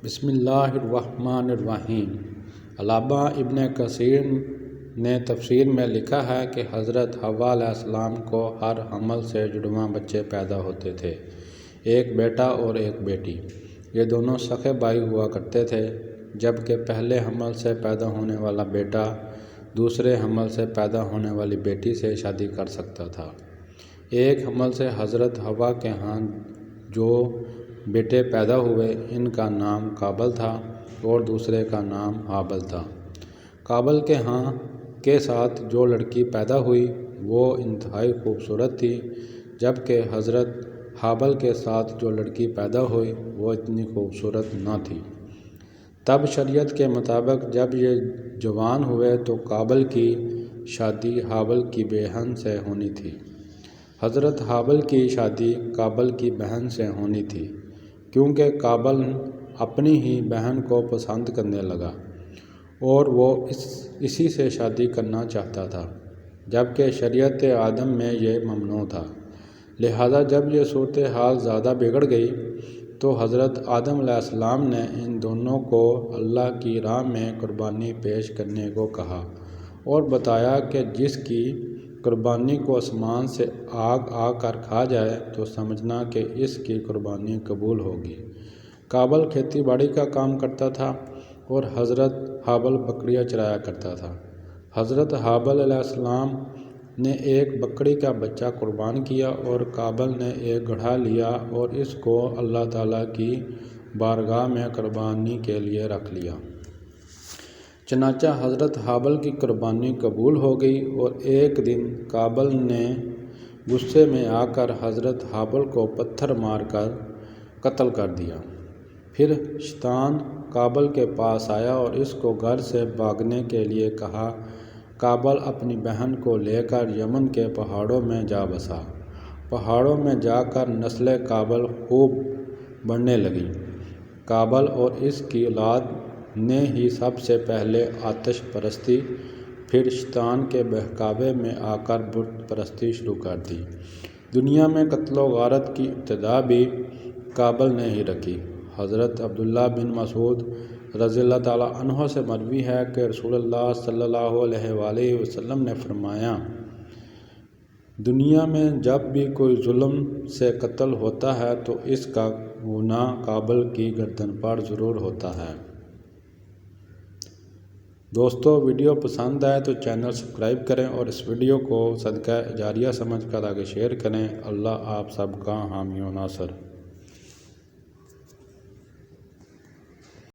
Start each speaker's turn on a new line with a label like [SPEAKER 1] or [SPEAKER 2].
[SPEAKER 1] بسم اللہ الرحمن الرحیم۔ علامہ ابن کثیر نے تفسیر میں لکھا ہے کہ حضرت حوا علیہ السلام کو ہر حمل سے جڑواں بچے پیدا ہوتے تھے، ایک بیٹا اور ایک بیٹی۔ یہ دونوں سگے بھائی ہوا کرتے تھے، جبکہ پہلے حمل سے پیدا ہونے والا بیٹا دوسرے حمل سے پیدا ہونے والی بیٹی سے شادی کر سکتا تھا۔ ایک حمل سے حضرت حوا کے ہاں جو بیٹے پیدا ہوئے ان کا نام قابل تھا اور دوسرے کا نام حابل تھا۔ قابل کے ہاں کے ساتھ جو لڑکی پیدا ہوئی وہ انتہائی خوبصورت تھی، جبکہ حضرت حابل کے ساتھ جو لڑکی پیدا ہوئی وہ اتنی خوبصورت نہ تھی۔ تب شریعت کے مطابق جب یہ جوان ہوئے تو قابل کی شادی حابل کی بہن سے ہونی تھی۔ حضرت حابل کی شادی قابل کی بہن سے ہونی تھی، کیونکہ قابل اپنی ہی بہن کو پسند کرنے لگا اور وہ اسی سے شادی کرنا چاہتا تھا، جبکہ شریعت آدم میں یہ ممنوع تھا۔ لہذا جب یہ صورتحال زیادہ بگڑ گئی تو حضرت آدم علیہ السلام نے ان دونوں کو اللہ کی راہ میں قربانی پیش کرنے کو کہا اور بتایا کہ جس کی قربانی کو آسمان سے آگ آ کر کھا جائے تو سمجھنا کہ اس کی قربانی قبول ہوگی۔ قابل کھیتی باڑی کا کام کرتا تھا اور حضرت حابل بکریاں چرایا کرتا تھا۔ حضرت حابل علیہ السلام نے ایک بکری کا بچہ قربان کیا اور قابل نے ایک گدھا لیا اور اس کو اللہ تعالیٰ کی بارگاہ میں قربانی کے لیے رکھ لیا۔ چنانچہ حضرت حابل کی قربانی قبول ہو گئی اور ایک دن قابل نے غصے میں آ کر حضرت حابل کو پتھر مار کر قتل کر دیا۔ پھر شیطان قابل کے پاس آیا اور اس کو گھر سے بھاگنے کے لیے کہا۔ قابل اپنی بہن کو لے کر یمن کے پہاڑوں میں جا بسا۔ پہاڑوں میں جا کر نسل قابل خوب بڑھنے لگی۔ قابل اور اس کی اولاد نے ہی سب سے پہلے آتش پرستی، پھر شیطان کے بہکاوے میں آ کر بت پرستی شروع کر دی۔ دنیا میں قتل و غارت کی ابتدا بھی قابل نے ہی رکھی۔ حضرت عبداللہ بن مسعود رضی اللہ تعالیٰ عنہ سے مروی ہے کہ رسول اللہ صلی اللہ علیہ وآلہ وسلم نے فرمایا، دنیا میں جب بھی کوئی ظلم سے قتل ہوتا ہے تو اس کا گناہ قابل کی گردن پر ضرور ہوتا ہے۔ دوستو، ویڈیو پسند آئے تو چینل سبسکرائب کریں اور اس ویڈیو کو صدقہ جاریہ سمجھ کر آگے شیئر کریں۔ اللہ آپ سب کا حامی و ناصر۔